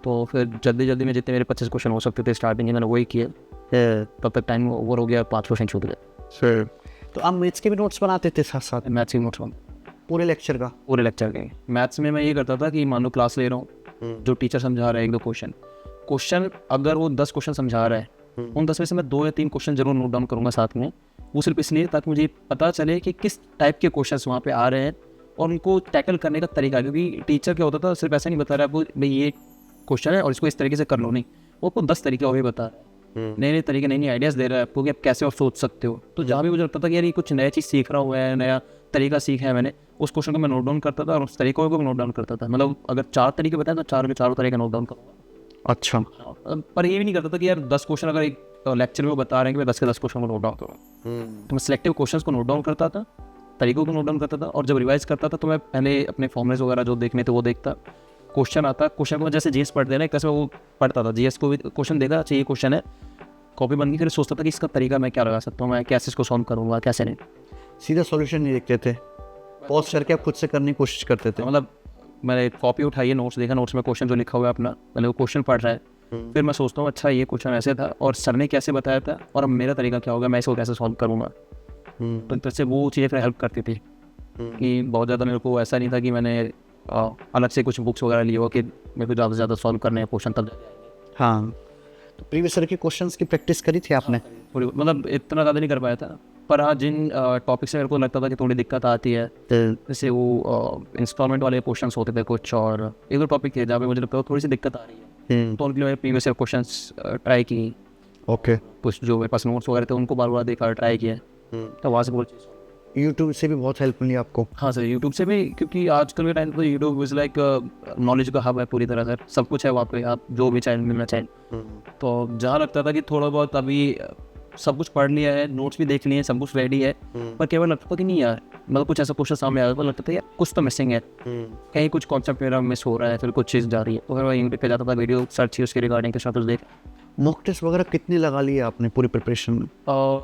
तो फिर जल्दी में जितने मेरे 25 क्वेश्चन हो सकते थे स्टार्टिंग में मैंने वही किए, तब तक टाइम ओवर हो गया, 5 क्वेश्चन छूट गए। तो आप मैथ्स के भी नोट्स बनाते थे साथ साथ? मैथ्स के नोट्स पूरे लेक्चर का? पूरे लेक्चर के। मैथ्स में मैं ये करता था कि मान लो क्लास ले रहा हूँ, जो टीचर समझा रहा है 1-2 क्वेश्चन अगर वो 10 क्वेश्चन समझा रहा है, उन 10 में से मैं 2 या 3 क्वेश्चन जरूर नोट डाउन करूँगा साथ में। वो सिर्फ इसलिए ताकि मुझे पता चले कि किस टाइप के क्वेश्चन वहाँ पे आ रहे हैं और उनको टैकल करने का तरीका, क्योंकि टीचर क्या होता था सिर्फ ऐसा नहीं बता रहा है आपको भाई ये क्वेश्चन है और इसको इस तरीके से कर लो, नहीं, वो आपको 10 तरीके और भी बता रहा है, नए तरीके, नई आइडियाज़ दे रहा है आपको कि आप कैसे और सोच सकते हो। तो जहाँ भी मुझे लगता था कि यार ये कुछ नया चीज़ सीख रहा हुआ है, नया तरीका सीखा है मैंने, उस क्वेश्चन को मैं नोट डाउन करता था और उस तरीकों को नोट डाउन करता था। मतलब अगर 4 तरीके बताए तो 4 के 4 तरीके नोट डाउन करूँगा। अच्छा। पर ये भी नहीं करता था कि यार 10 क्वेश्चन अगर एक लेक्चर में वो बता रहे हैं कि मैं 10 के 10 क्वेश्चन को नोट डाउन करूँगा, तो मैं सिलेक्टिव क्वेश्चन को नोट डाउन करता था, तरीकों को नोट डाउन करता था, और जब रिवाइज करता था तो मैं पहले अपने फॉर्मुलेस वगैरह जो देखने थे वो देखता, क्वेश्चन आता, क्वेश्चन को जैसे जीएस पढ़ देना एक तरह से वो पढ़ता था, जीएस को भी क्वेश्चन देखा, अच्छा ये क्वेश्चन है, कॉपी बन गई, फिर सोचता था कि इसका तरीका मैं क्या लगा सकता हूँ, मैं कैसे इसको सॉल्व करूँगा, कैसे नहीं। सीधा सॉल्यूशन नहीं देखते थे, पॉज करके आप खुद से करने की कोशिश करते थे? मतलब मैंने कॉपी उठाई है, नोट्स देखा, नोट्स में क्वेश्चन जो लिखा हुआ है अपना, मैंने वो क्वेश्चन पढ़ रहा है, फिर मैं सोचता हूँ अच्छा ये क्वेश्चन ऐसे था और सर ने कैसे बताया था और अब मेरा तरीका क्या होगा, मैं इसको कैसे सॉल्व करूँगा। तो एक तरह से वो चीज़ें फिर हेल्प करती थी कि बहुत ज़्यादा मेरे को ऐसा नहीं था कि मैंने अलग से कुछ बुक्स वगैरह लिए हो कि मेरे को ज़्यादा से ज़्यादा सॉल्व करने हैं क्वेश्चन तब। हाँ, तो प्रीवियस ईयर के क्वेश्चंस की प्रैक्टिस करी थी आपने? पूरी, मतलब इतना ज़्यादा नहीं कर पाया था, पर हाँ, जिन टॉपिक से मेरे को लगता था कि थोड़ी दिक्कत आती है, जैसे वो इंस्टॉलमेंट वाले क्वेश्चन होते थे कुछ, और एक दो टॉपिक थे जहाँ पे मुझे लगता है थोड़ी सी दिक्कत आ रही है, तो उनके लिए मैंने प्रीवियस ईयर क्वेश्चन ट्राई की, ओके। कुछ जो मेरे पास नोट्स वगैरह थे उनको बार बार देखा, ट्राई किया, तो वहाँ से बहुत चीज़। यूट्यूब से भी बहुत हेल्प मिली आपको? हाँ सर, यूट्यूब से भी, क्योंकि आजकल के टाइम पे यूट्यूब इज़ लाइक नॉलेज का हब है पूरी तरह सर, सब कुछ है वहाँ पे, आप जो भी चैनल मिलना चाहें। तो जहाँ लगता था कि थोड़ा बहुत अभी सब कुछ पढ़ लिया है, नोट्स भी देख लिए हैं, सब कुछ रेडी है, पर केवल लगता था कि नहीं यार, मतलब कुछ ऐसा क्वेश्चन सामने आया तो लगता था यार कुछ तो मिसिंग है, कहीं कुछ कॉन्सेप्ट मेरा मिस हो रहा है, फिर कुछ चीज़ जा रही है, तो फिर मैं यूट्यूब पे जाता था, वीडियो सर्च की उसके रिगार्डिंग के साथ देख। मॉक टेस्ट वगैरह कितनी लगा ली है आपने पूरी प्रिपरेशन में?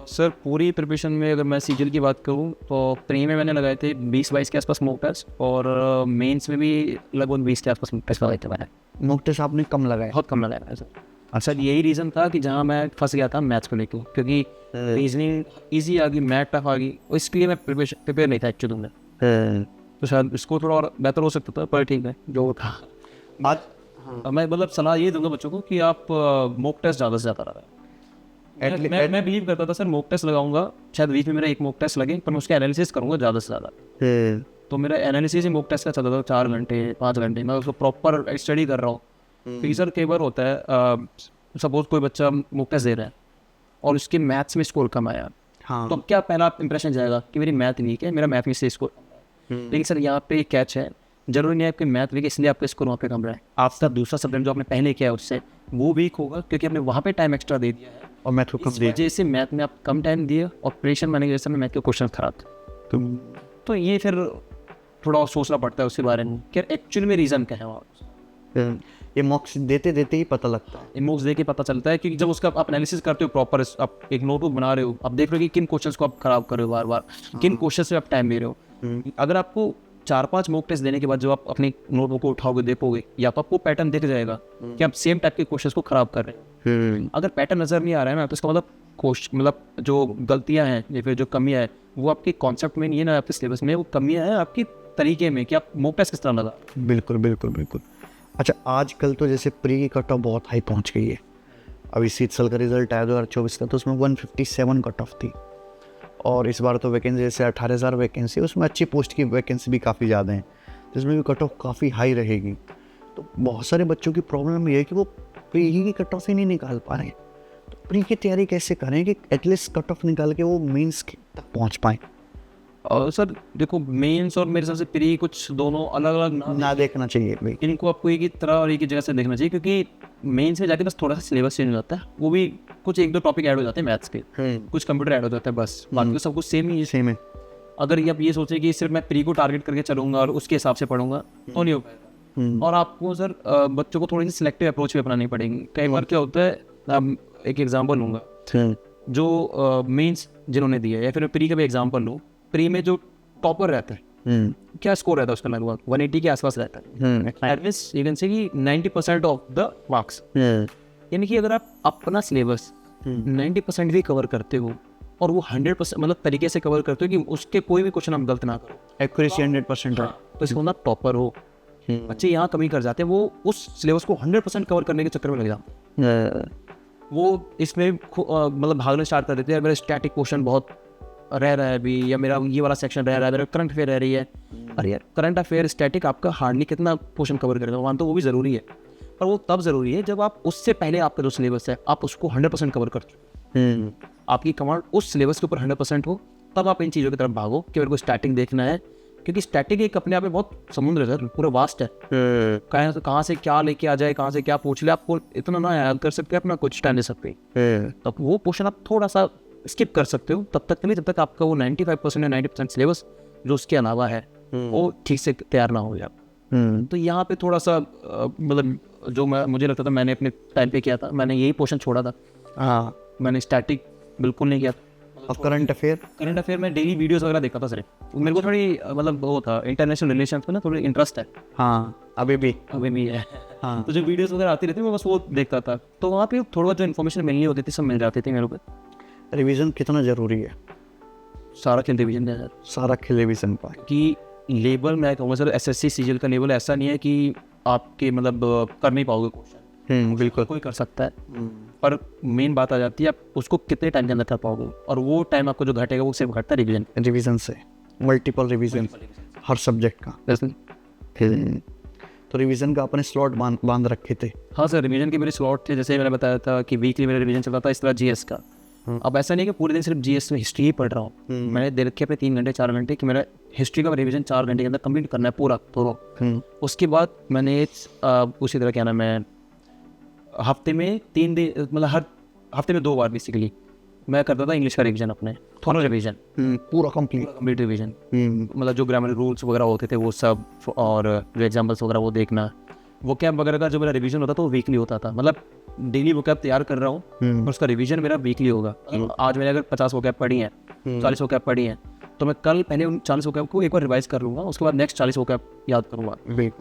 सर पूरी प्रिपरेशन में अगर मैं सीजल की बात करूँ तो प्री में मैंने लगाए थे 20-22 के आसपास मॉक टेस्ट, और मेंस में भी लगभग 20 के आसपास मॉक टेस्ट लगाए थे मैंने। मॉक टेस्ट आपने कम लगाया? बहुत कम लगाया है सर। अच्छा, यही रीज़न था कि जहाँ मैं फंस गया था मैथ्स को लेकर, क्योंकि रीजनिंग ईजी आ गई, मैथ टफ आ गई, इसलिए मैं प्रिपेयर नहीं था एक्चुअली में, तो शायद इसको थोड़ा और बेहतर हो सकता था, पर ठीक है जो था। मैं मतलब सलाह ये दूंगा बच्चों को कि आप मॉक टेस्ट ज़्यादा से ज़्यादा लगाएं। मैं बिलीव करता था सर मॉक टेस्ट लगाऊंगा, शायद वीक में मेरा एक मॉक टेस्ट लगे, पर मैं उसका एनालिसिस करूंगा ज़्यादा से ज़्यादा। तो मेरा एनालिसिस ही मॉक टेस्ट का चलता था 4 घंटे 5 घंटे, मैं उसको प्रॉपर स्टडी कर रहा हूँ। क्योंकि सर कई बार होता है, सपोज कोई बच्चा मॉक टेस्ट दे रहा है और उसके मैथ्स में स्कोर कम आया, हाँ, तो अब क्या पहला इंप्रेशन जाएगा कि मेरी मैथ वीक है, मेरा मैथ में से स्कोर कम है। लेकिन सर यहाँ पे एक कैच है, जरूरी नहीं है आपकी मैथ वीक इसलिए आपका स्कोर वहाँ पे कम रहा है, आपका दूसरा सब्जेक्ट जो आपने पहले किया है उससे वो वीक होगा, क्योंकि आपने वहाँ पे टाइम एक्स्ट्रा दे दिया है और मैथ को कम इस दिया। वजह से मैथ में आप कम टाइम दिए और प्रेशर माने जैसे में मैथ के क्वेश्चन खराब थे। तो ये फिर थोड़ा सोचना पड़ता है उसके बारे में कि एक्चुअली में रीज़न क्या है वहाँ। ये मॉक्स देते देते ही पता लगता है, इमोक्स दे के पता चलता है, क्योंकि जब उसका आप एनालिसिस करते हो प्रॉपर, आप एक नोटबुक बना रहे हो, आप देख रहे हो कि किन क्वेश्चंस को आप खराब कर रहे हो बार बार, किन क्वेश्चन से आप टाइम दे रहे हो। अगर आपको 4-5 मॉक टेस्ट देने के बाद जब आप अपनी नोटबुक को उठाओगे देखोगे, या तो आपको पैटर्न दिख जाएगा कि आप सेम टाइप के क्वेश्चंस को खराब कर रहे हैं। अगर पैटर्न नजर नहीं आ रहा है ना, तो इसका मतलब जो गलतियां हैं या फिर जो कमियां हैं वो आपके कॉन्सेप्ट में नहीं है ना, आपके सिलेबस में, वो कमियां हैं आपकी तरीके में कि आप मॉक टेस्ट किस तरह लगा। बिल्कुल बिल्कुल बिल्कुल। अच्छा, आजकल तो जैसे प्री की कट ऑफ बहुत हाई पहुंच गई है। अभी इसी साल का रिजल्ट आया 2024 का, तो उसमें 157 कट ऑफ थी, और इस बार तो वैकेंसी जैसे 18,000 वैकेंसी, उसमें अच्छी पोस्ट की वैकेंसी भी काफ़ी ज़्यादा है, जिसमें भी कट ऑफ काफ़ी हाई रहेगी। तो बहुत सारे बच्चों की प्रॉब्लम ये है कि वो प्री की कट ऑफ ही नहीं निकाल पा रहे, तो प्री की तैयारी कैसे करें कि एटलीस्ट कट ऑफ निकाल के वो मेंस तक पहुँच पाएँ? और सर देखो, मेंस और मेरे हिसाब से प्री कुछ दोनों अलग अलग ना देखना चाहिए भाई, इनको आपको एक ही तरह और एक ही जगह से देखना चाहिए, क्योंकि मेंस में जाके बस थोड़ा सा सिलेबस चेंज हो जाता है, वो भी कुछ 1-2 टॉपिक ऐड हो जाते हैं मैथ्स के, कुछ कंप्यूटर ऐड हो जाता है, बस बाकी तो सब कुछ सेम ही है। सेम है। अगर ये आप ये सोचें कि सिर्फ मैं प्री को टारगेट करके चलूंगा और उसके हिसाब से पढ़ूंगा तो नहीं हो पाएगा, और आपको सर बच्चों को थोड़ी सी सिलेक्टिव अप्रोच भी अपनानी पड़ेगी। कई बार क्या होता है, एक एग्जाम्पल लूँगा, जो मेंस जिन्होंने दिया है, या फिर प्री का भी एग्जाम्पल लूँ, प्री में जो टॉपर रहता है क्या स्कोर रहता है उसका, लगभग 180 के आसपास रहता है, ये कैन से कि 90% ऑफ द मार्क्स। यानी कि अगर आप अपना सिलेबस 90% भी कवर करते हो और वो 100% मतलब तरीके से कवर करते हो कि उसके कोई भी क्वेश्चन आप गलत ना करो, एक्यूरेसी 100% है, तो इसको ना टॉपर हो। बच्चे यहाँ कमी कर जाते हैं, वो उस सिलेबस को 100% कवर करने के चक्कर में लग जाते हैं, वो इसमें मतलब भागना स्टार्ट कर देते हैं। मेरा स्टैटिक क्वेश्चन बहुत रह रहा है अभी, या मेरा ये वाला सेक्शन रह रहा है, मेरा करंट अफेयर रह रही है। अरे यार, करंट अफेयर स्टैटिक आपका हार्डली कितना पोर्शन कवर करेगा, वहाँ तो वो भी ज़रूरी है, पर वो तब ज़रूरी है जब आप उससे पहले आपका जो सिलेबस है आप उसको 100% कवर कर चुके, आपकी कमांड उस सिलेबस के ऊपर 100% हो, तब आप इन चीज़ों की तरफ भागो कि मेरे को स्टैटिक देखना है, क्योंकि स्टैटिक एक अपने आप में बहुत समुद्र है सर, पूरा वास्ट है, कहाँ से क्या लेके आ जाए, कहाँ से क्या पूछ ले, आपको इतना ना याद कर सकते अपना कुछ टाइम दे सकते, तब वो पोर्शन आप थोड़ा सा स्किप कर सकते हो तब तक के लिए, जब तक आपका वो 95% या 90% सिलेबस जो उसके अलावा है वो ठीक से तैयार ना हो जाए। तो यहाँ पे थोड़ा सा मतलब जो मुझे लगता था मैंने अपने टाइम पे किया था, मैंने यही पोर्शन छोड़ा था। हाँ, मैंने स्टैटिक बिल्कुल नहीं किया था। अब करंट अफेयर में डेली वीडियोस वगैरह देखा था सर, मेरे को थोड़ी मतलब वो था इंटरनेशनल रिलेशंस में ना थोड़ी इंटरेस्ट है। हाँ, अभी भी है। हाँ, तो जो वीडियोस वगैरह आती रहती मैं बस वो देखता था, तो वहाँ पे थोड़ा जो इन्फॉर्मेशन मिलनी होती थी सब मिल जाती थी मेरे को। रिवीजन कितना ज़रूरी है? सारा खेल रिवीजन है सर, सारा खेल रिवीजन पर कि लेवल मैं कहूँगा सर एसएससी सीजीएल का लेवल ऐसा नहीं है कि आपके मतलब कर नहीं पाओगे क्वेश्चन, बिल्कुल कोई कर सकता है। पर मेन बात आ जाती है आप उसको कितने टाइम के अंदर कर पाओगे, और वो टाइम आपको जो घटेगा वो सिर्फ घटता है रिविजन। रिवीजन से, मल्टीपल रिवीजन हर सब्जेक्ट का। तो रिवीजन का अपने स्लॉट बांध रखे थे। हाँ सर, रिवीजन के मेरे स्लॉट थे, जैसे मैंने बताया था कि वीकली मेरा रिवीजन चलता था, इस तरह जीएस का। अब ऐसा नहीं कि पूरे दिन सिर्फ जीएस में हिस्ट्री ही पढ़ रहा हूँ, मैंने दे रखे अपने 3 घंटे 4 घंटे कि मेरा हिस्ट्री का रिवीजन 4 घंटे के अंदर कंप्लीट करना है पूरा। उसके बाद मैंने उसी तरह क्या नाम है, हफ्ते में 3 दिन, मतलब हर हफ्ते में 2 बार बेसिकली मैं करता था इंग्लिश का रिवीजन, अपने थोड़ा रिवीजन पूरा कंप्लीट रिवीजन, मतलब जो ग्रामर रूल्स वगैरह होते थे वो सब, और जो एग्जाम्पल्स वगैरह वो देखना। वो कैब वगैरह का जो मेरा रिवीजन होता था वो वीकली होता था, मतलब डेली वो कैब तैयार कर रहा हूँ और उसका रिवीजन मेरा वीकली होगा। आज मैंने अगर 50 वो कैब पढ़ी है, 40 वो कैब पढ़ी है, तो मैं कल पहले उन 40 वो कैब को एक बार रिवाइज कर लूँगा, उसके बाद नेक्स्ट 40 वो कैब याद करूँगा,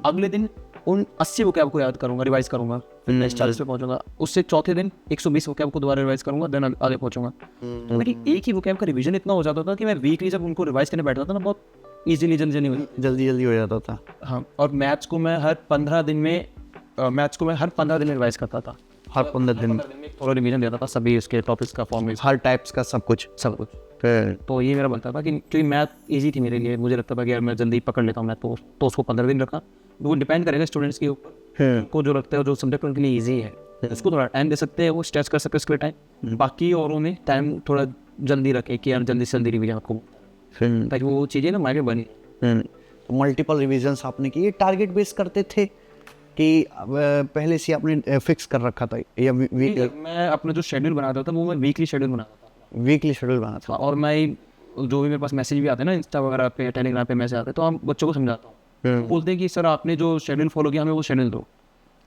अगले दिन उन 80 वो कैब को याद करूँगा, रिवाइज करूँगा, फिर नेक्स्ट 40 पे पहुँचूंगा, उससे चौथे दिन 120 वो कैब को दोबारा रिवाइज करूँगा, देन आगे पहुँचूंगा। तो मेरी एक ही वो कैब का रिवीजन इतना हो जाता था कि मैं वीकली जब उनको रिवाइज करने बैठता था ना, बहुत ईजिली जल्दी हो जाता था। हाँ, और मैथ्स को मैं हर 15 दिन में रिवाइज करता था। हर 15 दिन में थोड़ा रिवीजन देता था सभी उसके टॉपिक्स का, फॉर्म, हर टाइप्स का सब कुछ। तो ये मेरा बनता था कि क्योंकि मैथ इजी थी मेरे लिए, मुझे लगता था कि यार मैं जल्दी पकड़ लेता हूँ मैथ, तो उसको 15 दिन रखा। वो डिपेंड करेगा स्टूडेंट्स के ऊपर, को जो लगता है जो सब्जेक्ट उनके लिए ईजी है उसको थोड़ा टाइम दे सकते हैं, वो स्ट्रेच कर सकते हैं उसके टाइम। बाकी औरों में टाइम थोड़ा जल्दी रखे कि यार जल्दी से जल्दी रिवीजन आपको, ताकि वो चीज़ें ना माइंड में बनी। तो मल्टीपल रिवीजन्स आपने किए, टारगेट बेस करते थे कि पहले से आपने फिक्स कर रखा था, या मैं अपना जो शेड्यूल बनाता था वो मैं वीकली शेड्यूल बनाता था। वीकली शेड्यूल बनाता था, और मैं जो भी मेरे पास मैसेज भी आते हैं ना इंस्टा वगैरह पे, टेलीग्राम पे मैसेज आते हैं, तो हम बच्चों को समझाता हूँ, बोलते हैं कि सर आपने जो शेड्यूल फॉलो किया हमें वो शेड्यूल दो।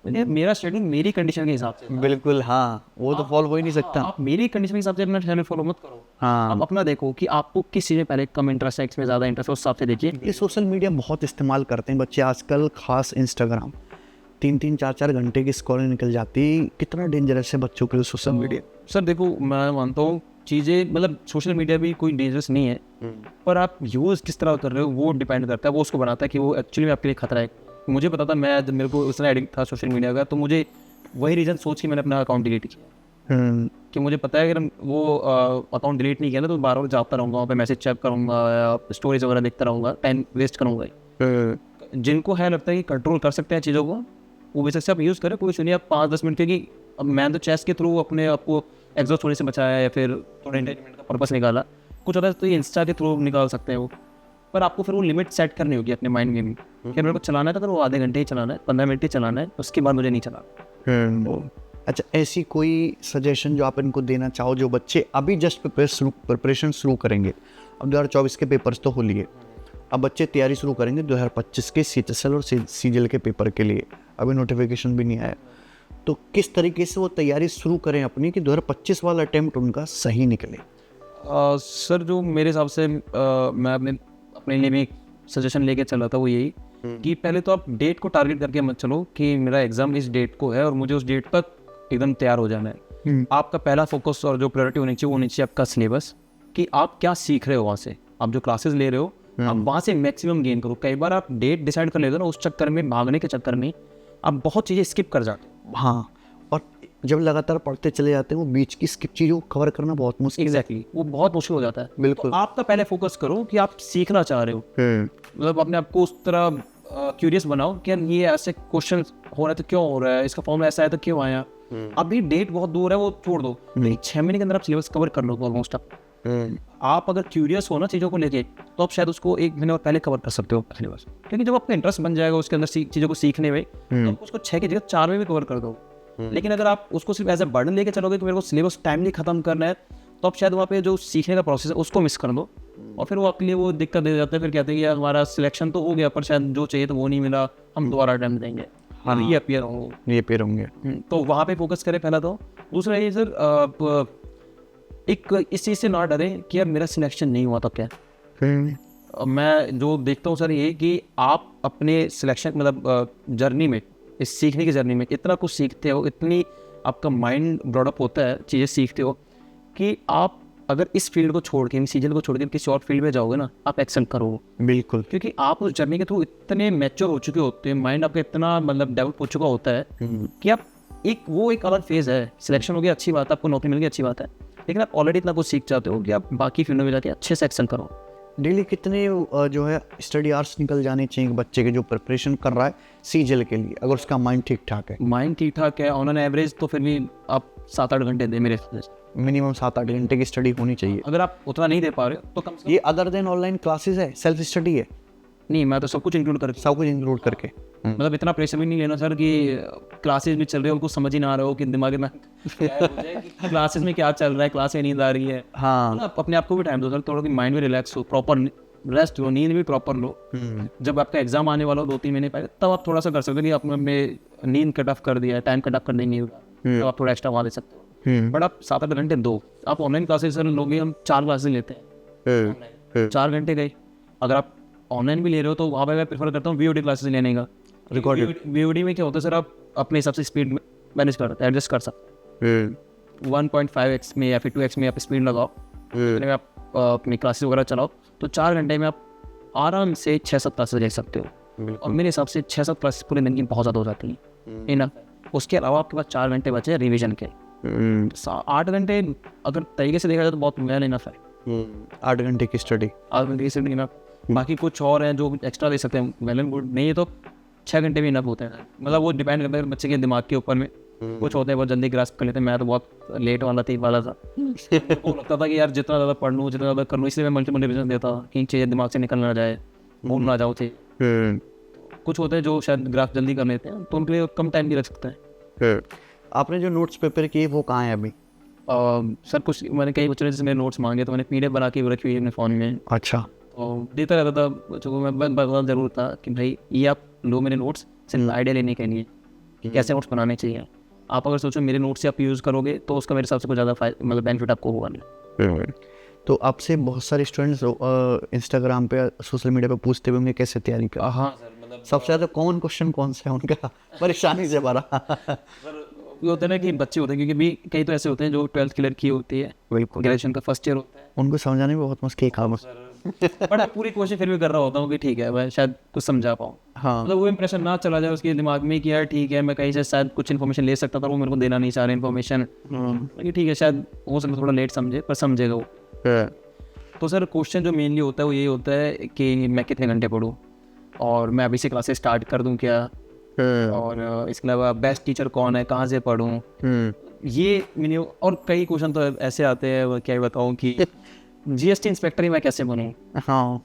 मेरा शेड्यूल मेरी कंडीशन के हिसाब से, बिल्कुल। हाँ, वो तो फॉलो हो ही नहीं सकता। आप मेरी कंडीशन के हिसाब से अपना शेड्यूल फॉलो मत करो। हाँ, आप अपना देखो कि आपको किस चीज़ में पहले कम इंटरेस्ट है, इसमें ज़्यादा इंटरेस्ट है, उस हिसाब से देखिए। ये सोशल मीडिया बहुत इस्तेमाल करते हैं बच्चे आजकल, खास इंस्टाग्राम, 3-3 4-4 घंटे की स्क्रॉलिंग निकल जाती। कितना डेंजरस है बच्चों के लिए सोशल मीडिया? सर देखो, मैं मानता हूँ चीज़ें, मतलब सोशल मीडिया भी कोई डेंजरस नहीं है, पर आप यूज़ किस तरह कर रहे हो वो डिपेंड करता है, वो उसको बनाता है कि वो एक्चुअली में आपके लिए खतरा है। मुझे पता था, मैं मेरे को उतना एडिक्ट था सोशल मीडिया का, तो मुझे वही रीज़न सोच के मैंने अपना अकाउंट डिलीट किया, कि मुझे पता है अगर वो अकाउंट डिलीट नहीं किया ना तो बार बार जाता रहूँगा, वहाँ पे मैसेज चेक करूँगा, स्टोरीज वगैरह देखता रहूँगा, टाइम वेस्ट करूँगा। जिनको है लगता है कि कंट्रोल कर सकते हैं चीज़ों को, वो बेशक से आप यूज़ करें, कोई सुनिए आप 5-10 मिनट के, कि अब मैं तो चेस के थ्रू अपने आपको एग्जॉस्ट होने से बचाया या फिर थोड़ा एंटरटेनमेंट का पर्पस निकाला, कुछ होता है तो ये इंस्टा के थ्रू निकाल सकते हैं वो, पर आपको फिर वो लिमिट सेट करनी होगी अपने माइंड में भी कि मेरे को चलाना है तो वो आधे घंटे ही चलाना है, 15 मिनट ही चलाना है, उसके बाद मुझे नहीं चलाना। अच्छा, ऐसी कोई सजेशन जो आप इनको देना चाहो, जो बच्चे अभी जस्ट प्रिपरेशन शुरू करेंगे? अब 2024 के पेपर्स तो हो लिए, अब बच्चे तैयारी शुरू करेंगे 2025 के CHSL और CGL के पेपर के लिए, अभी नोटिफिकेशन भी नहीं आया, तो किस तरीके से वो तैयारी शुरू करें अपनी कि 2025 वाला अटेम्प्ट उनका सही निकले? सर जो मेरे हिसाब से मैं अपने लिए भी सजेशन लेके चल रहा था वो यही कि पहले तो आप डेट को टारगेट करके मत चलो कि मेरा एग्जाम इस डेट को है और मुझे उस डेट तक एकदम तैयार हो जाना है। आपका पहला फोकस और जो प्रायोरिटी होनी चाहिए वो होनी चाहिए आपका सिलेबस, कि आप क्या सीख रहे हो वहाँ से, आप जो क्लासेस ले रहे हो आप वहाँ से मैक्सिमम गेन करो। कई बार आप डेट डिसाइड कर लेते हो ना, उस चक्कर में, भागने के चक्कर में आप बहुत चीज़ें स्किप कर जाते हो। हाँ, और जब लगातार पढ़ते चले जाते हैं वो बीच की स्किप चीज़ों को कवर करना बहुत मुश्किल। एग्जैक्टली, वो बहुत मुश्किल हो जाता है। बिल्कुल। तो आपका पहले फोकस करो कि आप सीखना चाह रहे हो, मतलब अपने आप को उस तरह क्यूरियस बनाओ कि यार ये ऐसे क्वेश्चन हो रहा है तो क्यों हो रहा है, इसका फॉर्मूला ऐसा है तो क्यों आया। अभी डेट बहुत दूर है वो छोड़ दो, 6 महीने के अंदर आप सिलेबस कवर कर लो ऑलमोस्ट। आप अगर क्यूरियस हो ना चीज़ों को लेके तो आप शायद उसको 1 महीने और पहले कवर कर सकते हो सिलेबस, क्योंकि जब आपका इंटरेस्ट बन जाएगा उसके अंदर चीज़ों को सीखने में तो आप उसको 6 की जगह 4 में भी कवर कर दो। लेकिन अगर आप उसको सिर्फ एज ए बर्डन लेके चलोगे कि मेरे को सिलेबस टाइमली खत्म करना है, तो आप शायद वहाँ पे जो सीखने का प्रोसेस है उसको मिस कर दो, और फिर वो आपके लिए वो दिक्कत दे जाता है। फिर कहते हैं कि यार हमारा सिलेक्शन तो हो गया पर शायद जो चाहिए तो वो नहीं मिला, हम दोबारा अटेम्प्ट देंगे, हाँ ये अपीयर होंगे। तो वहाँ पे फोकस करें पहला। तो दूसरा ये सर, एक इस चीज़ से ना डरें कि यार मेरा सिलेक्शन नहीं हुआ तो क्या। मैं जो देखता हूँ सर ये कि आप अपने सिलेक्शन मतलब जर्नी में, इस सीखने की जर्नी में इतना कुछ सीखते हो, इतनी आपका माइंड ब्रॉडअप होता है, चीज़ें सीखते हो कि आप अगर इस फील्ड को छोड़ के, सीजन को छोड़ के किसी और फील्ड में जाओगे ना, आप एक्सेल करोगे। बिल्कुल, क्योंकि आप उस जर्नी के थ्रू इतने मैच्योर हो चुके होते हैं, माइंड आपका इतना मतलब डेवलप हो चुका होता है कि आप एक अलग फेज़ है। सिलेक्शन हो गया, अच्छी बात है, आपको नौकरी मिल गई, अच्छी बात है, लेकिन आप ऑलरेडी इतना कुछ सीख जाते हो कि आप बाकी फील्डों में जाके अच्छे से एक्सेल करो। डेली कितने जो है स्टडी आवर्स निकल जाने चाहिए बच्चे के जो प्रिपरेशन कर रहा है सीजीएल के लिए, अगर उसका माइंड ठीक ठाक है? माइंड ठीक ठाक है, ऑन एन एवरेज तो फिर भी आप 7-8 घंटे दें मेरे हिसाब से। मिनिमम 7-8 घंटे की स्टडी होनी चाहिए। अगर आप उतना नहीं दे पा रहे हो तो कम से ये अदर देन ऑनलाइन क्लासेस है, सेल्फ स्टडी है, कम नहीं, मैं तो सब कुछ इंक्लूड करके, सब कुछ इंक्लूड करके। मतलब इतना प्रेशर भी नहीं लेना सर कि क्लासेस में चल रहे हो उनको समझ ही ना आ रहा हो कि दिमाग में क्लासेस में क्या चल रहा है, क्लास में नींद आ रही है। हाँ, आप अपने आप को भी टाइम दो सर, थोड़ा कि माइंड में रिलैक्स हो, प्रॉपर रेस्ट लो, नींद भी प्रॉपर लो। जब आपका एग्जाम आने वाला हो 2-3 महीने पहले, तब आप थोड़ा सा कर सकते हो कि आपने नींद कट ऑफ कर दिया है, टाइम कट ऑफ कर देंगे, तो आप थोड़ा एक्स्ट्रा वहाँ दे सकते हो। बट आप 7-8 घंटे दो। आप ऑनलाइन क्लासेस सर लोगे, हम 4 क्लासेस लेते हैं, 4 घंटे गए। अगर आप ऑनलाइन भी ले रहे हो तो वहाँ पे मैं प्रेफर करता हूँ वीओडी क्लासेस लेने का। रिकॉर्डेड वीओडी में क्या होता है सर, आप अपने हिसाब से स्पीड मैनेज कर एडजस्ट कर सकते हो। 1.5x में या फिर 2x में आप स्पीड लगाओ, इतने में आप अपनी क्लासेस वगैरह चलाओ, तो 4 घंटे में आप आराम से 6-7 क्लासेस देख सकते हो। और मेरे हिसाब से 6-7 क्लासेस पूरे दिन की बहुत ज़्यादा हो जाती हैं, इनफ। उसके अलावा आपके पास 4 घंटे बचे रिवीजन के। 8 घंटे अगर तरीके से देखा जाए तो बहुत वेल इनफ है। 8 घंटे की स्टडी, 8 घंटे की स्टडी इनफ। बाकी कुछ और हैं जो एक्स्ट्रा दे सकते हैं, वेल एंड गुड, नहीं तो 6 घंटे भी इनफ होते हैं। मतलब वो डिपेंड करता है बच्चे के दिमाग के ऊपर में। कुछ होते हैं बहुत जल्दी ग्रास्प कर लेते हैं, मैं तो बहुत लेट वाला था। वो लगता था कि यार जितना ज़्यादा पढ़ लूँ, जितना ज़्यादा कर लूँ, इसलिए मैं मल्टीपल रिवीजन देता कि चीज़ें दिमाग से निकल ना जाए, भूल ना जाओ चीज़। कुछ होते हैं जो शायद ग्राफ जल्दी कर लेते हैं, तो उनके लिए कम टाइम भी रख सकते हैं। आपने जो नोट्स प्रिपेयर किए वो कहाँ है अभी? सर कुछ मैंने कई बच्चों ने जैसे मेरे नोट्स मांगे तो मैंने PDF बना के रखी हुई है अपने फ़ोन में, अच्छा, और देता रहता था बच्चों को। मैं बताना ज़रूर था कि भाई ये आप लो मेरे नोट्स, सिर्फ आइडिया लेने के लिए कि कैसे नोट्स बनाने चाहिए। आप अगर सोचो मेरे नोट्स से आप यूज़ करोगे तो उसका मेरे हिसाब से कुछ ज़्यादा मतलब बेनिफिट आपको होगा नहीं। तो आपसे बहुत सारे स्टूडेंट्स इंस्टाग्राम पे, सोशल मीडिया पे पूछते हुए कैसे तैयारी कर? हाँ सर, मतलब सबसे ज़्यादा कॉमन क्वेश्चन कौन सा है उनका परेशानी से भरा? ये होता है ना कि बच्चे होते हैं, क्योंकि भी कई तो ऐसे होते हैं जो 12th क्लियर की होती है, वही ग्रेजुएशन का फर्स्ट ईयर होता है, उनको समझाने में बहुत मुश्किल काम है। बट पूरी कोशिश फिर भी कर रहा होता हूँ कि ठीक है मैं शायद कुछ समझा पाऊँ। हाँ, मतलब वो इंप्रेशन ना चला जाए उसके दिमाग में कि यार ठीक है मैं कहीं से शायद कुछ इन्फॉर्मेशन ले सकता था, वो मेरे को देना नहीं चाह रहे इन्फॉर्मेशन, कि ठीक है शायद हो सकता थोड़ा लेट समझे, पर समझेगा वो। तो सर क्वेश्चन जो मेनली होता है वो ये होता है कि मैं कितने घंटे पढूं, और मैं अभी से क्लासेस स्टार्ट कर दूं क्या, और इसके अलावा बेस्ट टीचर कौन है, कहाँ से पढूं, ये मिनिमम। और कई क्वेश्चन तो ऐसे आते हैं, वो क्या बताऊं कि GST इंस्पेक्टर ही मैं कैसे बनूं। हाँ,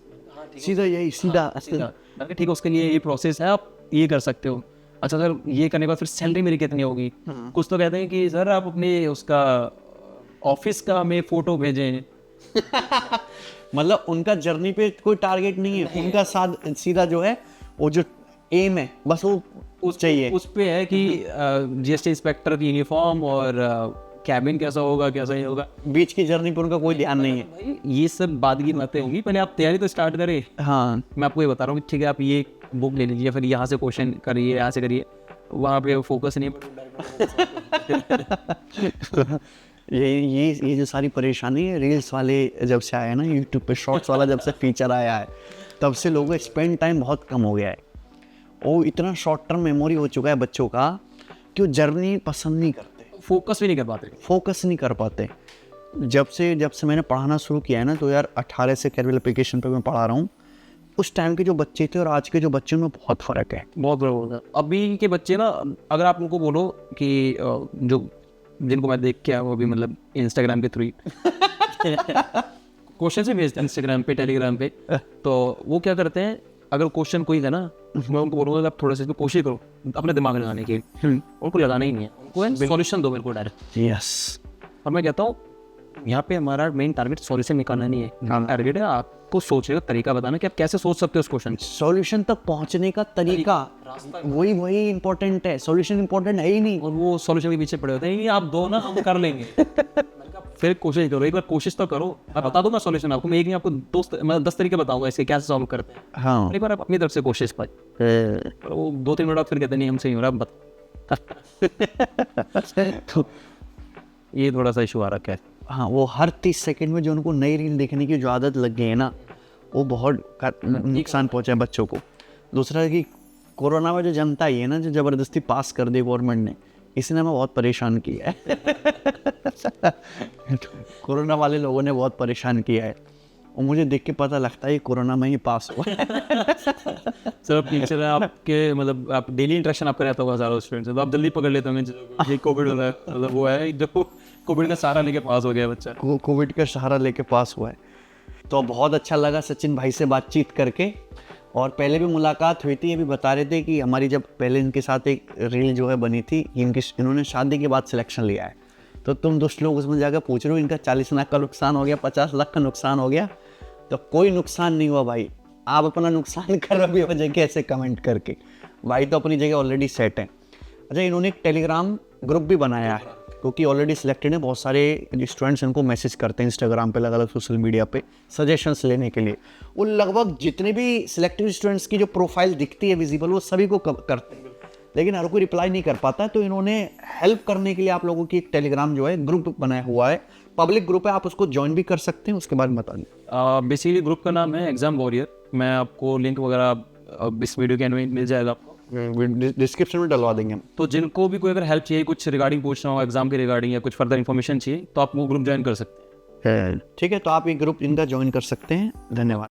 सीधा यही सीधा ठीक है, उसके लिए ये प्रोसेस है, आप ये कर सकते हो। अच्छा सर, ये करने के बाद फिर सैलरी मेरी कितनी होगी? कुछ तो कहते हैं कि सर आप अपने उसका ऑफिस का हमें फोटो भेजें। मतलब उनका जर्नी पे कोई टारगेट नहीं है, उनका साथ सीधा जो है वो जो एम है बस वो चाहिए, उस पे है कि GST इंस्पेक्टर की यूनिफॉर्म और कैबिन कैसा होगा, कैसा नहीं होगा। बीच की जर्नी पर उनका कोई ध्यान नहीं है। भाई ये सब बाद की बातें होंगी, पहले आप तैयारी तो स्टार्ट करें। हाँ, मैं आपको ये बता रहा हूँ कि ठीक है आप ये बुक ले लीजिए, फिर यहाँ से क्वेश्चन करिए, यहाँ से करिए, वहाँ पे फोकस नहीं। ये जो सारी परेशानी है, रील्स वाले जब से आया ना, यूट्यूब पे शॉर्ट्स वाला जब से फीचर आया है, तब से लोगों का स्पेंड टाइम बहुत कम हो गया है। वो इतना शॉर्ट टर्म मेमोरी हो चुका है बच्चों का कि वो जर्नी पसंद नहीं करते, फोकस भी नहीं कर पाते। जब से मैंने पढ़ाना शुरू किया है ना, 2018 से कैरियर एप्लीकेशन पे मैं पढ़ा रहा हूँ, उस टाइम के जो बच्चे थे और आज के जो बच्चे में बहुत फ़र्क है, बहुत बड़ा होता है। अभी के बच्चे ना, अगर आप उनको बोलो कि जो जिनको मैं देख के आया वो भी मतलब इंस्टाग्राम के थ्रू क्वेश्चन से भेजते हैं इंस्टाग्राम पे, टेलीग्राम पे, तो वो क्या करते हैं, अगर क्वेश्चन कोई है ना, मैं उनको बोलूँगा आप थोड़ा सा इसको कोशिश करो अपने दिमाग में लगाने की, उनको लगाना ही नहीं है, उनको सॉल्यूशन दो मेरे को डायरेक्ट। यस, और मैं कहता हूँ यहाँ पे हमारा मेन टारगेट सॉल्यूशन निकालना नहीं है, टारगेट है आपको सोचने का तरीका बताना कि आप कैसे सोच सकते हो उस क्वेश्चन, सॉल्यूशन तक पहुंचने का तरीका, वही इंपॉर्टेंट है, सॉल्यूशन इंपॉर्टेंट है ही नहीं। और वो सॉल्यूशन के पीछे पड़े होते हैं, नहीं आप दो ना हम कर लेंगे। फिर कोशिश करो, एक बार कोशिश तो करो, मैं बता दूंगा सॉल्यूशन आपको, मैं एक नहीं आपको मैं 10 तरीके बताऊंगा इसके कैसे सॉल्व करते हैं। हाँ, एक बार आप अपनी तरफ से कोशिश पाए, पर वो 2-3 मिनट बाद फिर कहते नहीं हमसे नहीं हो रहा, तो ये थोड़ा सा इशू आ रखा है। हाँ, वो हर 30 सेकंड में जो उनको नई रील देखने की जो आदत लग गई है ना, वो बहुत नुकसान पहुंचा है बच्चों को। दूसरा है कि कोरोना में जो जनता ही है ना, जो ज़बरदस्ती पास कर दी गवर्नमेंट ने, इसने हमें बहुत परेशान किया है। कोरोना वाले लोगों ने बहुत परेशान किया है और मुझे देख के पता लगता है ये कोरोना में ही पास हुआ है। सर अब नेचर है आपके, मतलब आप डेली इंटरेक्शन आपका रहता होगा हज़ारों स्टूडेंट से, तो आप जल्दी पकड़ लेते होंगे चीज़ों को। ये कोविड हो रहा है, मतलब वो है जो कोविड का सहारा लेके पास हो गया बच्चा। कोविड का सहारा लेके पास हुआ है। तो बहुत अच्छा लगा सचिन भाई से बातचीत करके, और पहले भी मुलाकात हुई थी, ये भी बता रहे थे कि हमारी जब पहले इनके साथ एक रील जो है बनी थी, इन्होंने शादी के बाद सिलेक्शन लिया है। तो तुम दोस्त लोग उसमें जाकर पूछ रहे हो इनका 40 लाख का नुकसान हो गया, 50 लाख का नुकसान हो गया। तो कोई नुकसान नहीं हुआ भाई, आप अपना नुकसान कर रहे हो वजह के ऐसे कमेंट करके। भाई तो अपनी जगह ऑलरेडी सेट है। अच्छा, इन्होंने एक टेलीग्राम ग्रुप भी बनाया है क्योंकि ऑलरेडी सिलेक्टेड है। बहुत सारे स्टूडेंट्स इनको मैसेज करते हैं इंस्टाग्राम पे, अलग अलग सोशल मीडिया पे सजेशंस लेने के लिए। वो लगभग जितने भी सिलेक्टेड स्टूडेंट्स की जो प्रोफाइल दिखती है विजिबल, वो सभी को करते हैं, लेकिन हर कोई रिप्लाई नहीं कर पाता। तो इन्होंने हेल्प करने के लिए आप लोगों की एक टेलीग्राम जो है ग्रुप बनाया हुआ है, पब्लिक ग्रुप है, आप उसको ज्वाइन भी कर सकते हैं। उसके बाद बता दें। बेसिकली ग्रुप का नाम है एग्जाम वॉरियर। मैं आपको लिंक वगैरह इस वीडियो के एंड में मिल जाएगा आपको, डिस्क्रिप्शन में डलवा देंगे हम। तो जिनको भी कोई अगर हेल्प चाहिए, कुछ रिगार्डिंग पूछना हो एग्जाम के रिगार्डिंग या कुछ फर्दर इन्फॉर्मेशन चाहिए, तो आप वो ग्रुप ज्वाइन कर सकते हैं। ठीक है, तो आप ये ग्रुप इनका ज्वाइन कर सकते हैं। धन्यवाद।